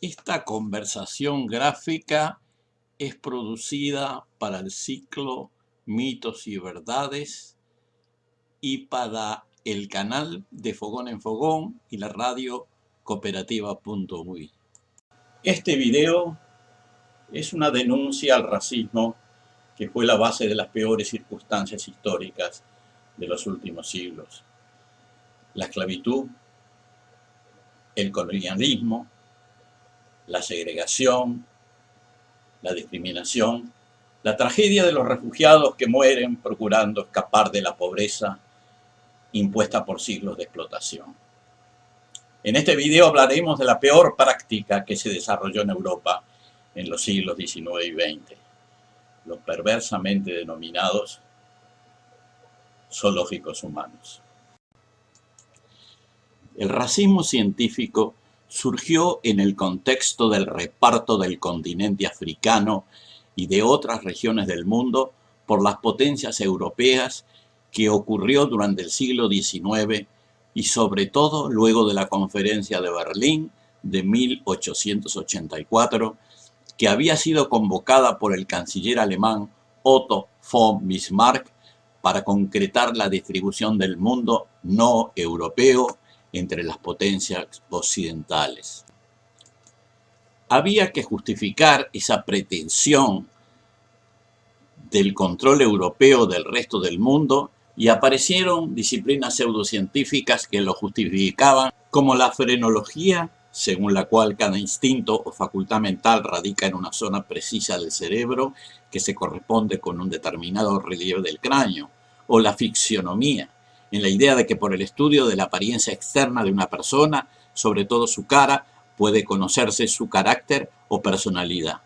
Esta conversación gráfica es producida para el ciclo Mitos y Verdades y para el canal de Fogón en Fogón y la radio cooperativa.uy. Este video es una denuncia al racismo que fue la base de las peores circunstancias históricas de los últimos siglos. La esclavitud, el colonialismo, la segregación, la discriminación, la tragedia de los refugiados que mueren procurando escapar de la pobreza impuesta por siglos de explotación. En este video hablaremos de la peor práctica que se desarrolló en Europa en los siglos XIX y XX, los perversamente denominados zoológicos humanos. El racismo científico surgió en el contexto del reparto del continente africano y de otras regiones del mundo por las potencias europeas que ocurrió durante el siglo XIX y sobre todo luego de la Conferencia de Berlín de 1884, que había sido convocada por el canciller alemán Otto von Bismarck para concretar la distribución del mundo no europeo entre las potencias occidentales. Había que justificar esa pretensión del control europeo del resto del mundo y aparecieron disciplinas pseudocientíficas que lo justificaban, como la frenología, según la cual cada instinto o facultad mental radica en una zona precisa del cerebro que se corresponde con un determinado relieve del cráneo, o la ficcionomía, en la idea de que por el estudio de la apariencia externa de una persona, sobre todo su cara, puede conocerse su carácter o personalidad.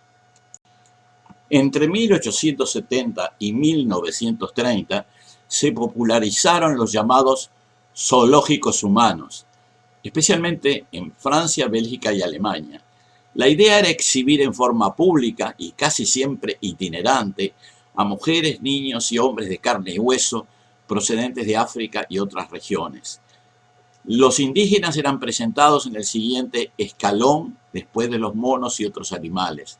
Entre 1870 y 1930 se popularizaron los llamados zoológicos humanos, especialmente en Francia, Bélgica y Alemania. La idea era exhibir en forma pública y casi siempre itinerante a mujeres, niños y hombres de carne y hueso procedentes de África y otras regiones. Los indígenas eran presentados en el siguiente escalón después de los monos y otros animales,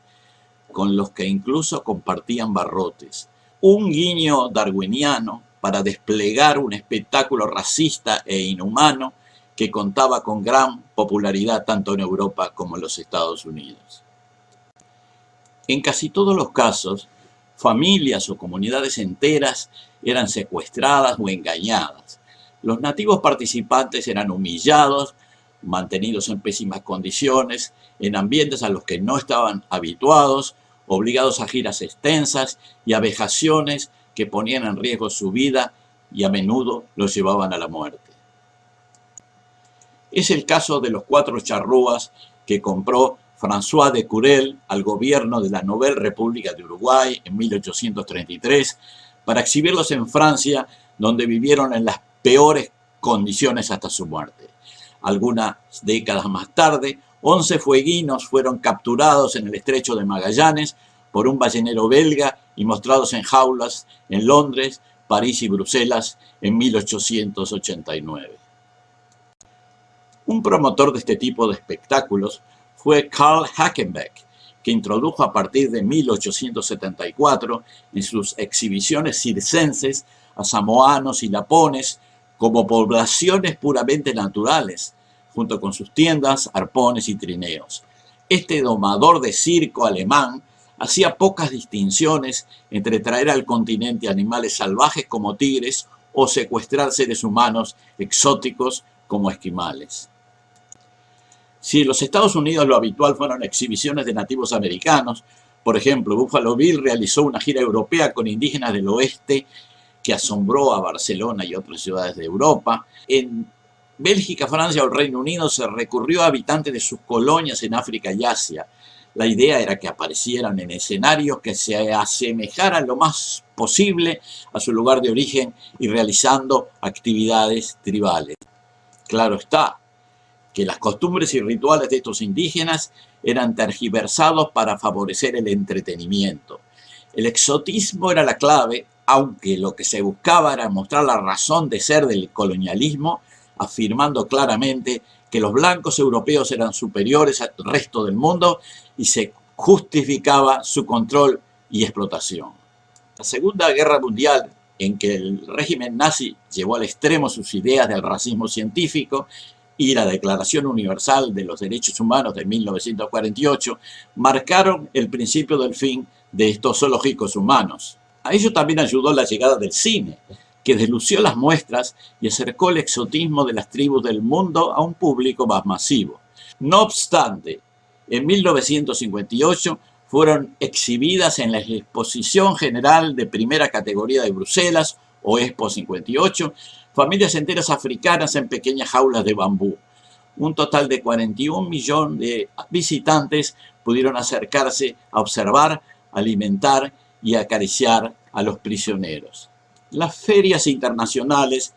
con los que incluso compartían barrotes. Un guiño darwiniano para desplegar un espectáculo racista e inhumano que contaba con gran popularidad tanto en Europa como en los Estados Unidos. En casi todos los casos, familias o comunidades enteras eran secuestradas o engañadas. Los nativos participantes eran humillados, mantenidos en pésimas condiciones, en ambientes a los que no estaban habituados, obligados a giras extensas y a vejaciones que ponían en riesgo su vida y a menudo los llevaban a la muerte. Es el caso de los 4 charrúas que compró François de Curel al gobierno de la Nouvelle República de Uruguay en 1833 para exhibirlos en Francia, donde vivieron en las peores condiciones hasta su muerte. Algunas décadas más tarde, 11 fueguinos fueron capturados en el estrecho de Magallanes por un ballenero belga y mostrados en jaulas en Londres, París y Bruselas en 1889. Un promotor de este tipo de espectáculos fue Carl Hackenbeck, que introdujo a partir de 1874 en sus exhibiciones circenses a samoanos y lapones como poblaciones puramente naturales, junto con sus tiendas, arpones y trineos. Este domador de circo alemán hacía pocas distinciones entre traer al continente animales salvajes como tigres o secuestrar seres humanos exóticos como esquimales. Si en los Estados Unidos lo habitual fueron exhibiciones de nativos americanos, por ejemplo, Buffalo Bill realizó una gira europea con indígenas del oeste que asombró a Barcelona y otras ciudades de Europa. En Bélgica, Francia o el Reino Unido se recurrió a habitantes de sus colonias en África y Asia. La idea era que aparecieran en escenarios que se asemejaran lo más posible a su lugar de origen y realizando actividades tribales. Claro está que las costumbres y rituales de estos indígenas eran tergiversados para favorecer el entretenimiento. El exotismo era la clave, aunque lo que se buscaba era mostrar la razón de ser del colonialismo, afirmando claramente que los blancos europeos eran superiores al resto del mundo y se justificaba su control y explotación. La Segunda Guerra Mundial, en que el régimen nazi llevó al extremo sus ideas del racismo científico, y la Declaración Universal de los Derechos Humanos de 1948 marcaron el principio del fin de estos zoológicos humanos. A ello también ayudó la llegada del cine, que deslució las muestras y acercó el exotismo de las tribus del mundo a un público más masivo. No obstante, en 1958 fueron exhibidas en la Exposición General de Primera Categoría de Bruselas, o Expo 58, familias enteras africanas en pequeñas jaulas de bambú. Un total de 41 millones de visitantes pudieron acercarse a observar, alimentar y acariciar a los prisioneros. Las ferias internacionales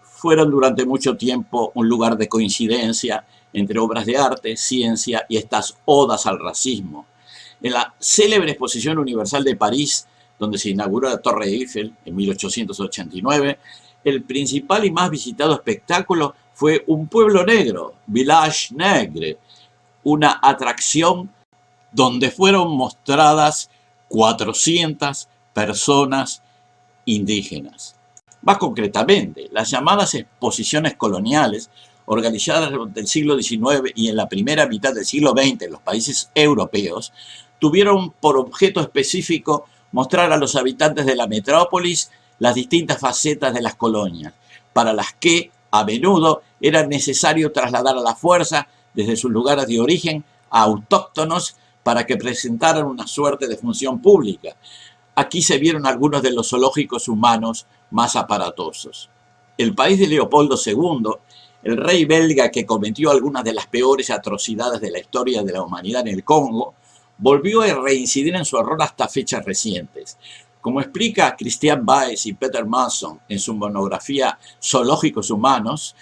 fueron durante mucho tiempo un lugar de coincidencia entre obras de arte, ciencia y estas odas al racismo. En la célebre Exposición Universal de París, donde se inauguró la Torre Eiffel en 1889, el principal y más visitado espectáculo fue Un pueblo negro, Village Negre, una atracción donde fueron mostradas 400 personas indígenas. Más concretamente, las llamadas exposiciones coloniales, organizadas durante el siglo XIX y en la primera mitad del siglo XX en los países europeos, tuvieron por objeto específico mostrar a los habitantes de la metrópolis las distintas facetas de las colonias, para las que a menudo era necesario trasladar a la fuerza desde sus lugares de origen a autóctonos para que presentaran una suerte de función pública. Aquí se vieron algunos de los zoológicos humanos más aparatosos. El país de Leopoldo II, el rey belga que cometió algunas de las peores atrocidades de la historia de la humanidad en el Congo, volvió a reincidir en su error hasta fechas recientes. Como explica Christian Baez y Peter Manson en su monografía Zoológicos Humanos,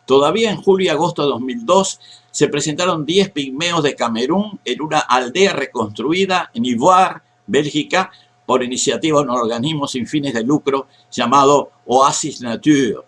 todavía en julio y agosto de 2002 se presentaron 10 pigmeos de Camerún en una aldea reconstruida en Ivoire, Bélgica, por iniciativa de un organismo sin fines de lucro llamado Oasis Nature.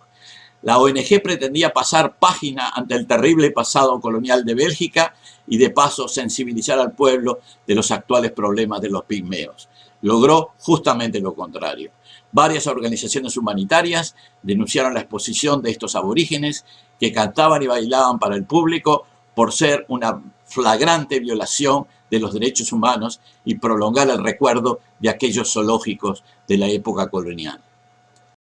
La ONG pretendía pasar página ante el terrible pasado colonial de Bélgica y de paso sensibilizar al pueblo de los actuales problemas de los pigmeos. Logró justamente lo contrario. Varias organizaciones humanitarias denunciaron la exposición de estos aborígenes que cantaban y bailaban para el público por ser una flagrante violación de los derechos humanos y prolongar el recuerdo de aquellos zoológicos de la época colonial.